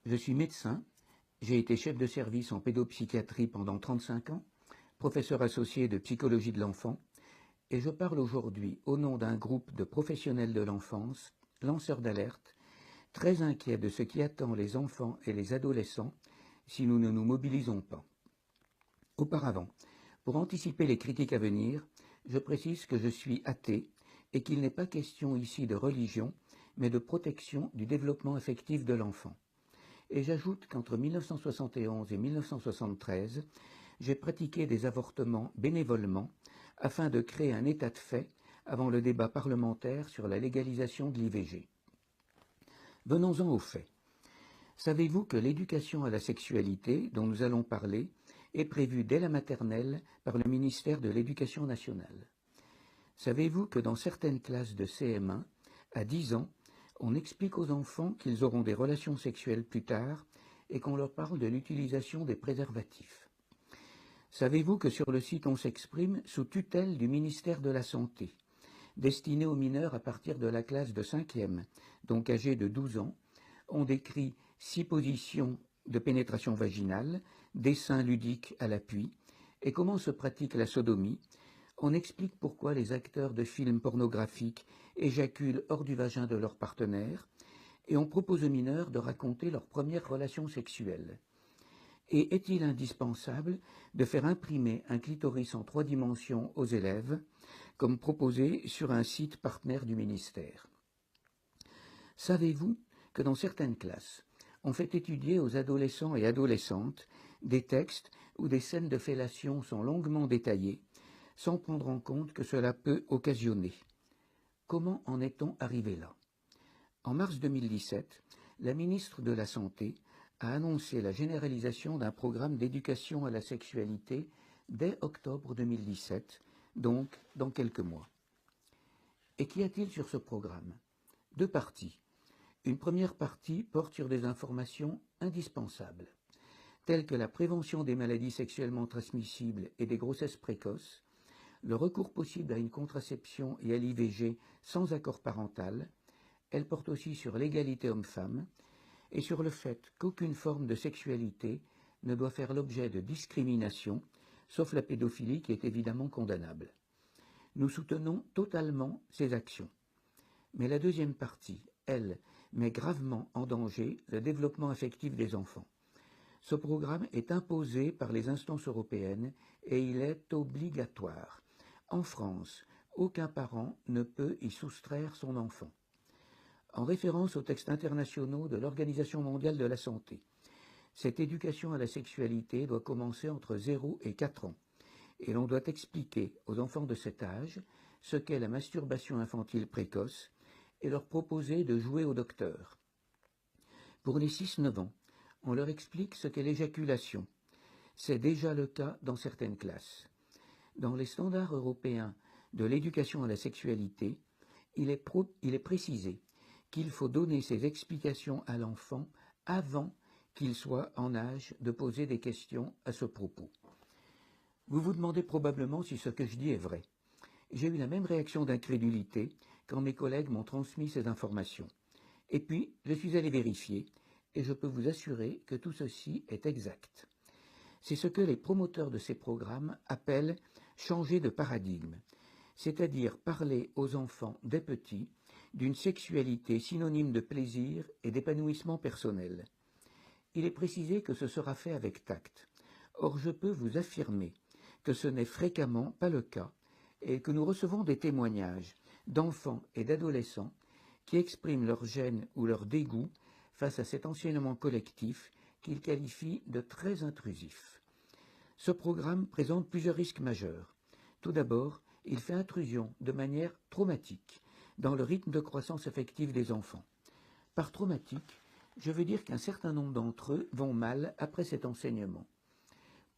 Je suis médecin, j'ai été chef de service en pédopsychiatrie pendant 35 ans, professeur associé de psychologie de l'enfant, et je parle aujourd'hui au nom d'un groupe de professionnels de l'enfance, lanceurs d'alerte, très inquiets de ce qui attend les enfants et les adolescents si nous ne nous mobilisons pas. Auparavant, pour anticiper les critiques à venir, je précise que je suis athée et qu'il n'est pas question ici de religion, mais de protection du développement affectif de l'enfant. Et j'ajoute qu'entre 1971 et 1973, j'ai pratiqué des avortements bénévolement afin de créer un état de fait avant le débat parlementaire sur la légalisation de l'IVG. Venons-en aux faits. Savez-vous que l'éducation à la sexualité, dont nous allons parler, est prévue dès la maternelle par le ministère de l'Éducation nationale? Savez-vous que dans certaines classes de CM1, à 10 ans, on explique aux enfants qu'ils auront des relations sexuelles plus tard et qu'on leur parle de l'utilisation des préservatifs? Savez-vous que sur le site On s'exprime, sous tutelle du ministère de la Santé, destiné aux mineurs à partir de la classe de 5e, donc âgés de 12 ans, on décrit 6 positions de pénétration vaginale, dessins ludiques à l'appui, et comment se pratique la sodomie. On explique pourquoi les acteurs de films pornographiques éjaculent hors du vagin de leur partenaire, et on propose aux mineurs de raconter leurs premières relations sexuelles. Et est-il indispensable de faire imprimer un clitoris en 3 dimensions aux élèves, comme proposé sur un site partenaire du ministère? Savez-vous que dans certaines classes, on fait étudier aux adolescents et adolescentes des textes où des scènes de fellation sont longuement détaillées, sans prendre en compte que cela peut occasionner? Comment en est-on arrivé là? En mars 2017, la ministre de la Santé a annoncé la généralisation d'un programme d'éducation à la sexualité dès octobre 2017, donc dans quelques mois. Et qu'y a-t-il sur ce programme? 2 parties. Une première partie porte sur des informations indispensables, telles que la prévention des maladies sexuellement transmissibles et des grossesses précoces, le recours possible à une contraception et à l'IVG sans accord parental. Elle porte aussi sur l'égalité homme-femme et sur le fait qu'aucune forme de sexualité ne doit faire l'objet de discrimination, sauf la pédophilie qui est évidemment condamnable. Nous soutenons totalement ces actions. Mais la deuxième partie, elle, met gravement en danger le développement affectif des enfants. Ce programme est imposé par les instances européennes et il est obligatoire. En France, aucun parent ne peut y soustraire son enfant. En référence aux textes internationaux de l'Organisation mondiale de la santé, cette éducation à la sexualité doit commencer entre 0 et 4 ans. Et l'on doit expliquer aux enfants de cet âge ce qu'est la masturbation infantile précoce et leur proposer de jouer au docteur. Pour les 6-9 ans, on leur explique ce qu'est l'éjaculation. C'est déjà le cas dans certaines classes. Dans les standards européens de l'éducation à la sexualité, il est précisé qu'il faut donner ces explications à l'enfant avant qu'il soit en âge de poser des questions à ce propos. Vous vous demandez probablement si ce que je dis est vrai. J'ai eu la même réaction d'incrédulité quand mes collègues m'ont transmis ces informations. Et puis, je suis allé vérifier, et je peux vous assurer que tout ceci est exact. C'est ce que les promoteurs de ces programmes appellent changer de paradigme, c'est-à-dire parler aux enfants dès petits d'une sexualité synonyme de plaisir et d'épanouissement personnel. Il est précisé que ce sera fait avec tact. Or, je peux vous affirmer que ce n'est fréquemment pas le cas et que nous recevons des témoignages d'enfants et d'adolescents qui expriment leur gêne ou leur dégoût face à cet enseignement collectif qu'ils qualifient de très intrusif. Ce programme présente plusieurs risques majeurs. Tout d'abord, il fait intrusion de manière traumatique dans le rythme de croissance affective des enfants. Par traumatique, je veux dire qu'un certain nombre d'entre eux vont mal après cet enseignement.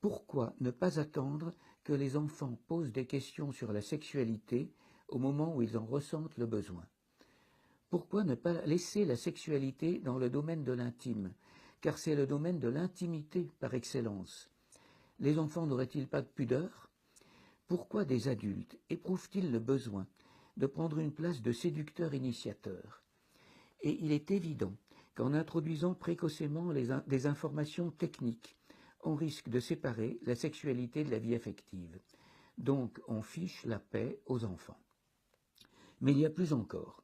Pourquoi ne pas attendre que les enfants posent des questions sur la sexualité au moment où ils en ressentent le besoin? Pourquoi ne pas laisser la sexualité dans le domaine de l'intime, car c'est le domaine de l'intimité par excellence? Les enfants n'auraient-ils pas de pudeur? Pourquoi des adultes éprouvent-ils le besoin de prendre une place de séducteur initiateur? Et il est évident qu'en introduisant précocement des informations techniques, on risque de séparer la sexualité de la vie affective. Donc on fiche la paix aux enfants. Mais il y a plus encore.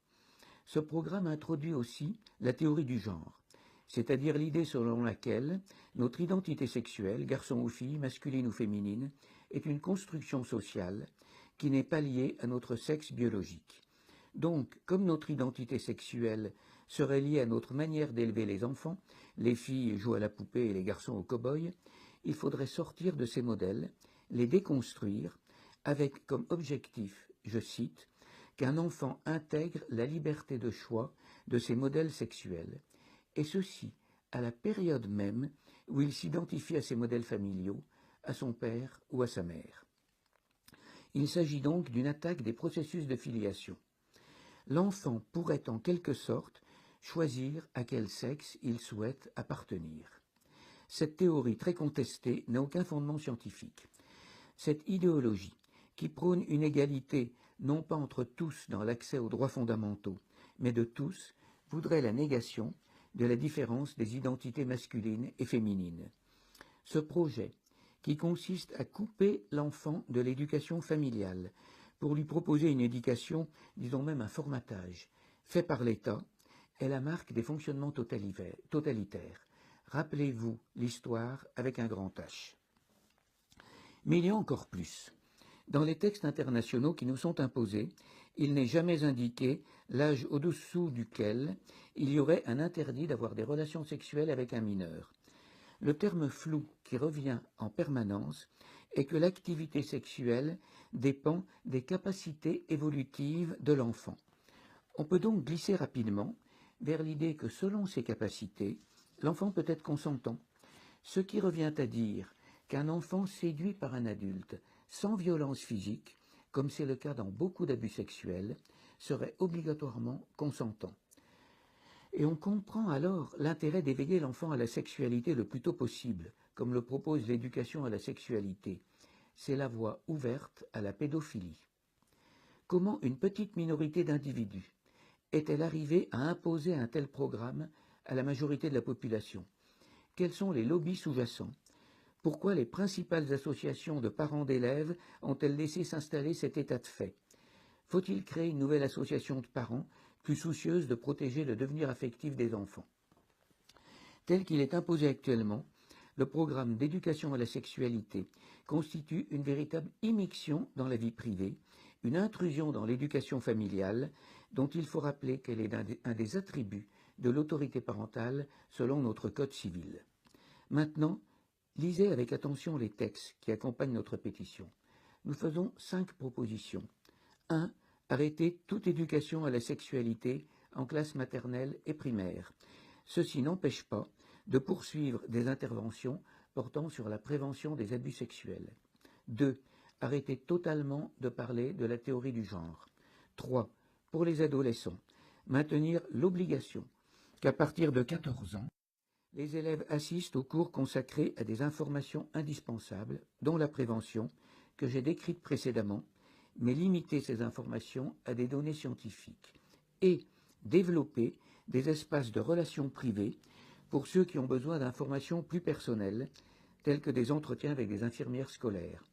Ce programme introduit aussi la théorie du genre, c'est-à-dire l'idée selon laquelle notre identité sexuelle, garçon ou fille, masculine ou féminine, est une construction sociale qui n'est pas liée à notre sexe biologique. Donc, comme notre identité sexuelle serait liée à notre manière d'élever les enfants, les filles jouent à la poupée et les garçons au cow-boy, il faudrait sortir de ces modèles, les déconstruire, avec comme objectif, je cite, qu'un enfant intègre la liberté de choix de ses modèles sexuels, et ceci à la période même où il s'identifie à ses modèles familiaux, à son père ou à sa mère. Il s'agit donc d'une attaque des processus de filiation. L'enfant pourrait en quelque sorte choisir à quel sexe il souhaite appartenir. Cette théorie très contestée n'a aucun fondement scientifique. Cette idéologie, qui prône une égalité non pas entre tous dans l'accès aux droits fondamentaux, mais de tous, voudrait la négation de la différence des identités masculines et féminines. Ce projet, qui consiste à couper l'enfant de l'éducation familiale pour lui proposer une éducation, disons même un formatage, fait par l'État, est la marque des fonctionnements totalitaires. Rappelez-vous l'histoire avec un grand H. Mais il y a encore plus. Dans les textes internationaux qui nous sont imposés, il n'est jamais indiqué l'âge au-dessous duquel il y aurait un interdit d'avoir des relations sexuelles avec un mineur. Le terme flou qui revient en permanence est que l'activité sexuelle dépend des capacités évolutives de l'enfant. On peut donc glisser rapidement vers l'idée que selon ses capacités, l'enfant peut être consentant, ce qui revient à dire qu'un enfant séduit par un adulte sans violence physique, comme c'est le cas dans beaucoup d'abus sexuels, serait obligatoirement consentant. Et on comprend alors l'intérêt d'éveiller l'enfant à la sexualité le plus tôt possible, comme le propose l'éducation à la sexualité. C'est la voie ouverte à la pédophilie. Comment une petite minorité d'individus est-elle arrivée à imposer un tel programme à la majorité de la population? Quels sont les lobbies sous-jacents? Pourquoi les principales associations de parents d'élèves ont-elles laissé s'installer cet état de fait? Faut-il créer une nouvelle association de parents plus soucieuse de protéger le devenir affectif des enfants? Tel qu'il est imposé actuellement, le programme d'éducation à la sexualité constitue une véritable immixtion dans la vie privée, une intrusion dans l'éducation familiale, dont il faut rappeler qu'elle est un des attributs de l'autorité parentale selon notre Code civil. Maintenant, lisez avec attention les textes qui accompagnent notre pétition. Nous faisons 5 propositions. 1. Arrêter toute éducation à la sexualité en classe maternelle et primaire. Ceci n'empêche pas de poursuivre des interventions portant sur la prévention des abus sexuels. 2. Arrêter totalement de parler de la théorie du genre. 3. Pour les adolescents, maintenir l'obligation qu'à partir de 14 ans, les élèves assistent aux cours consacrés à des informations indispensables, dont la prévention, que j'ai décrite précédemment, mais limiter ces informations à des données scientifiques, et développer des espaces de relations privées pour ceux qui ont besoin d'informations plus personnelles, telles que des entretiens avec des infirmières scolaires.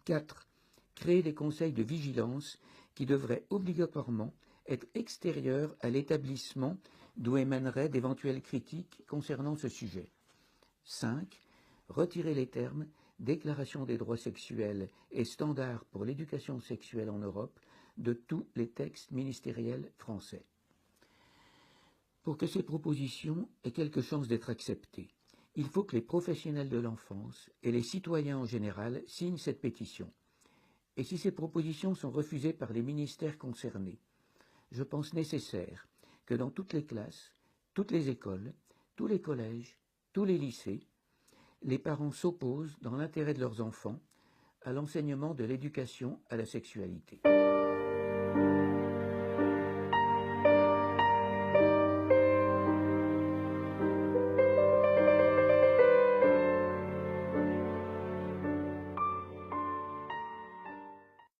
4. Créer des conseils de vigilance qui devraient obligatoirement être extérieurs à l'établissement d'où émaneraient d'éventuelles critiques concernant ce sujet. 5. Retirer les termes Déclaration des droits sexuels et standards pour l'éducation sexuelle en Europe de tous les textes ministériels français. Pour que ces propositions aient quelque chance d'être acceptées, il faut que les professionnels de l'enfance et les citoyens en général signent cette pétition. Et si ces propositions sont refusées par les ministères concernés, je pense nécessaire que dans toutes les classes, toutes les écoles, tous les collèges, tous les lycées, les parents s'opposent, dans l'intérêt de leurs enfants, à l'enseignement de l'éducation à la sexualité.